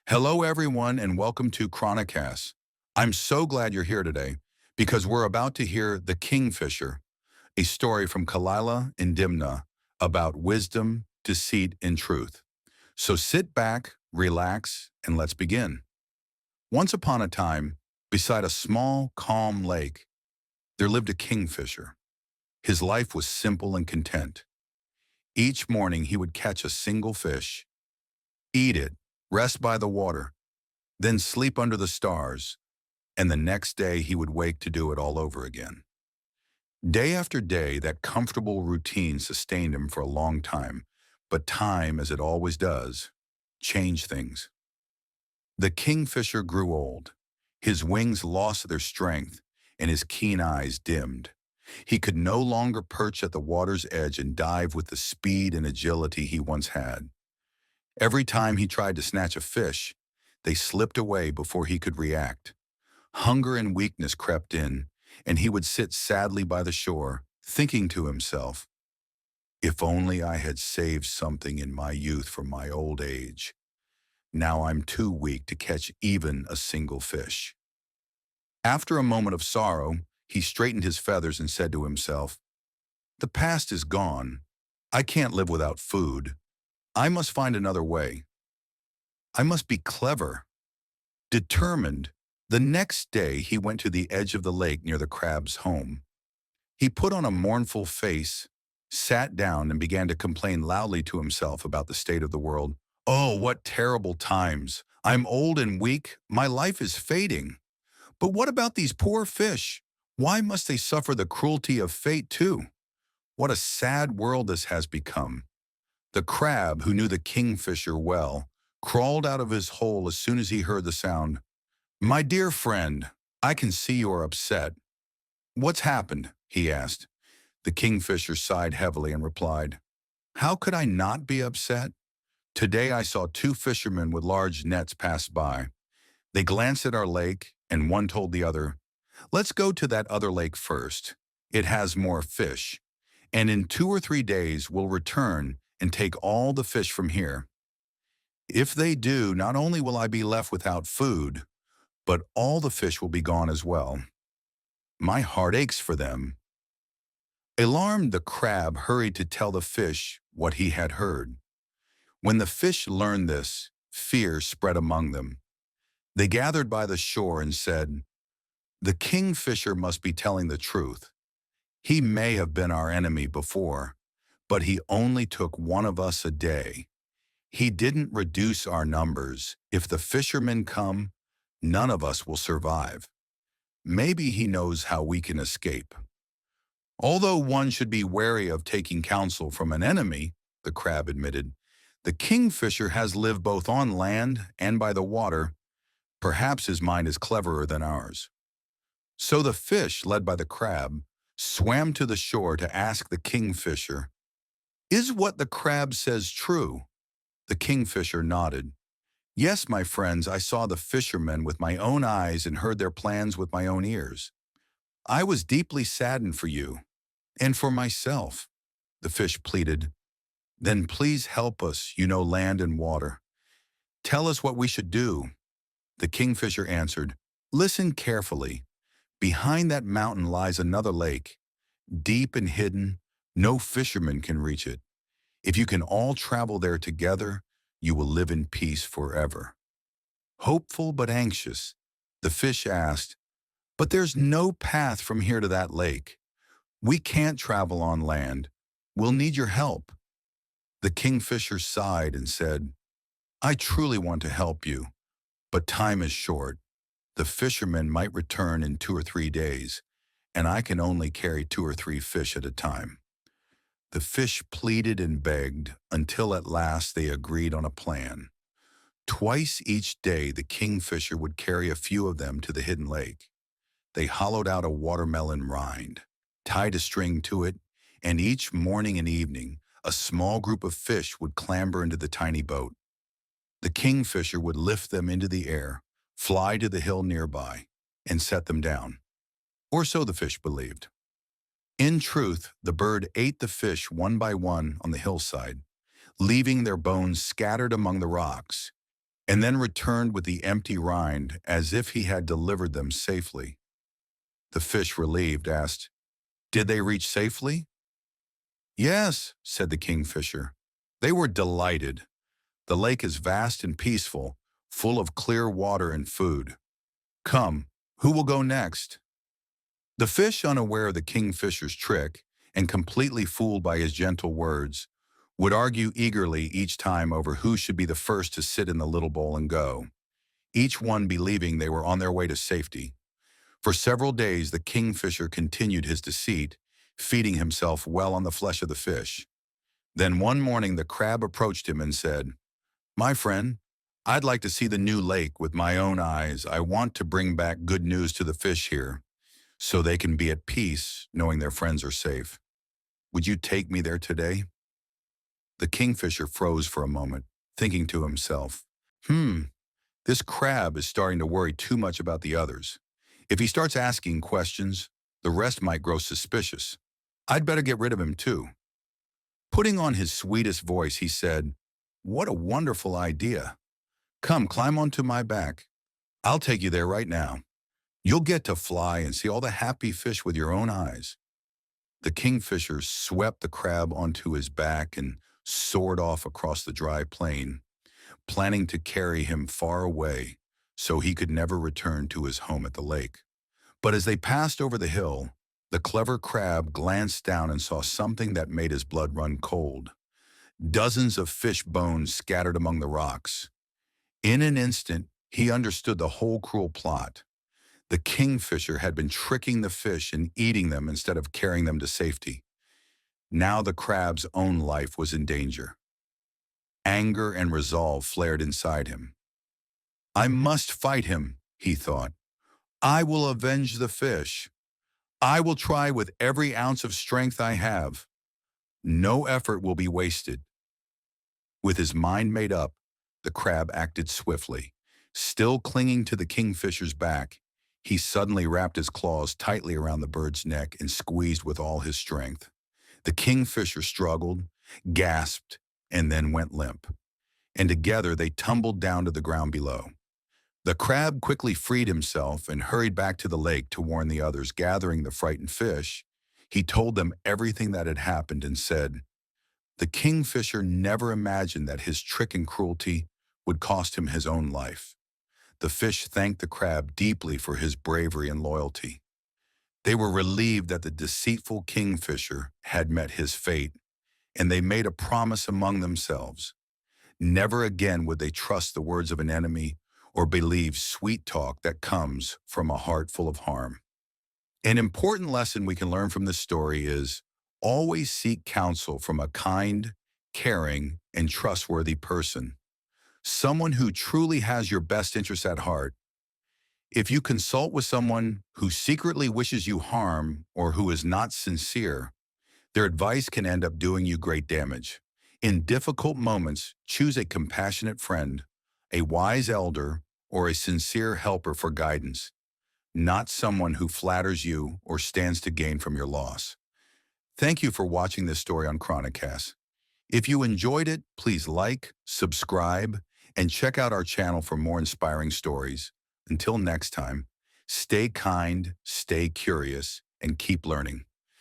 Hello, everyone, and welcome to ChroniCast. I'm so glad you're here today because we're about to hear The Kingfisher, a story from Kalila and Dimna about wisdom, deceit, and truth. So sit back, relax, and let's begin. Once upon a time, beside a small, calm lake, there lived a kingfisher. His life was simple and content. Each morning, he would catch a single fish, eat it, rest by the water, then sleep under the stars, and the next day he would wake to do it all over again. Day after day, that comfortable routine sustained him for a long time, but time, as it always does, changed things. The kingfisher grew old. His wings lost their strength, and his keen eyes dimmed. He could no longer perch at the water's edge and dive with the speed and agility he once had. Every time he tried to snatch a fish, they slipped away before he could react. Hunger and weakness crept in, and he would sit sadly by the shore, thinking to himself, "If only I had saved something in my youth for my old age. Now I'm too weak to catch even a single fish." After a moment of sorrow, he straightened his feathers and said to himself, "The past is gone. I can't live without food. I must find another way. I must be clever." Determined, the next day he went to the edge of the lake near the crab's home. He put on a mournful face, sat down, and began to complain loudly to himself about the state of the world. "Oh, what terrible times! I'm old and weak. My life is fading. But what about these poor fish? Why must they suffer the cruelty of fate too? What a sad world this has become." The crab, who knew the kingfisher well, crawled out of his hole as soon as he heard the sound. "My dear friend, I can see you are upset. What's happened?" he asked. The kingfisher sighed heavily and replied, "How could I not be upset? Today I saw two fishermen with large nets pass by. They glanced at our lake, and one told the other, 'Let's go to that other lake first. It has more fish. And in 2 or 3 days we'll return and take all the fish from here.' If they do, not only will I be left without food, but all the fish will be gone as well. My heart aches for them." Alarmed, the crab hurried to tell the fish what he had heard. When the fish learned this, fear spread among them. They gathered by the shore and said, "The kingfisher must be telling the truth. He may have been our enemy before, but he only took one of us a day. He didn't reduce our numbers. If the fishermen come, none of us will survive. Maybe he knows how we can escape." Although one should be wary of taking counsel from an enemy, the crab admitted, the kingfisher has lived both on land and by the water. Perhaps his mind is cleverer than ours. So the fish, led by the crab, swam to the shore to ask the kingfisher, "Is what the crab says true?" The kingfisher nodded. "Yes, my friends, I saw the fishermen with my own eyes and heard their plans with my own ears. I was deeply saddened for you, and for myself." The fish pleaded, "Then please help us, you know land and water. Tell us what we should do." The kingfisher answered, "Listen carefully. Behind that mountain lies another lake, deep and hidden. No fisherman can reach it. If you can all travel there together, you will live in peace forever." Hopeful but anxious, the fish asked, "But there's no path from here to that lake. We can't travel on land. We'll need your help." The kingfisher sighed and said, "I truly want to help you, but time is short. The fishermen might return in 2 or 3 days, and I can only carry 2 or 3 fish at a time." The fish pleaded and begged until at last they agreed on a plan. Twice each day the kingfisher would carry a few of them to the hidden lake. They hollowed out a watermelon rind, tied a string to it, and each morning and evening a small group of fish would clamber into the tiny boat. The kingfisher would lift them into the air, fly to the hill nearby, and set them down. Or so the fish believed. In truth, the bird ate the fish one by one on the hillside, leaving their bones scattered among the rocks. and then returned with the empty rind as if he had delivered them safely. The fish, relieved, asked, "Did they reach safely?" "Yes," said the kingfisher. They were delighted. The lake is vast and peaceful, full of clear water and food. Come, who will go next? The fish, unaware of the kingfisher's trick and completely fooled by his gentle words, would argue eagerly each time over who should be the first to sit in the little bowl and go, each one believing they were on their way to safety. For several days the kingfisher continued his deceit, feeding himself well on the flesh of the fish. Then one morning the crab approached him and said, "My friend, I'd like to see the new lake with my own eyes. I want to bring back good news to the fish here, so they can be at peace knowing their friends are safe. Would you take me there today?" The kingfisher froze for a moment, thinking to himself, this crab is starting to worry too much about the others. If he starts asking questions, the rest might grow suspicious. I'd better get rid of him too. Putting on his sweetest voice, he said, "What a wonderful idea. Come, climb onto my back. I'll take you there right now. You'll get to fly and see all the happy fish with your own eyes." The kingfisher swept the crab onto his back and soared off across the dry plain, planning to carry him far away so he could never return to his home at the lake. But as they passed over the hill, the clever crab glanced down and saw something that made his blood run cold. Dozens of fish bones scattered among the rocks. In an instant, he understood the whole cruel plot. The kingfisher had been tricking the fish and eating them instead of carrying them to safety. Now the crab's own life was in danger. Anger and resolve flared inside him. "I must fight him," he thought. "I will avenge the fish. I will try with every ounce of strength I have. No effort will be wasted." With his mind made up, the crab acted swiftly. Still clinging to the kingfisher's back, he suddenly wrapped his claws tightly around the bird's neck and squeezed with all his strength. The kingfisher struggled, gasped, and then went limp, and together they tumbled down to the ground below. The crab quickly freed himself and hurried back to the lake to warn the others. Gathering the frightened fish, he told them everything that had happened and said, "The kingfisher never imagined that his trick and cruelty would cost him his own life." The fish thanked the crab deeply for his bravery and loyalty. They were relieved that the deceitful kingfisher had met his fate, and they made a promise among themselves. Never again would they trust the words of an enemy or believe sweet talk that comes from a heart full of harm. An important lesson we can learn from this story is always seek counsel from a kind, caring, and trustworthy person, someone who truly has your best interests at heart. If you consult with someone who secretly wishes you harm or who is not sincere, their advice can end up doing you great damage. In difficult moments, choose a compassionate friend, a wise elder, or a sincere helper for guidance, not someone who flatters you or stands to gain from your loss. Thank you for watching this story on ChroniCast. If you enjoyed it, please like, subscribe, and check out our channel for more inspiring stories. Until next time, stay kind, stay curious, and keep learning.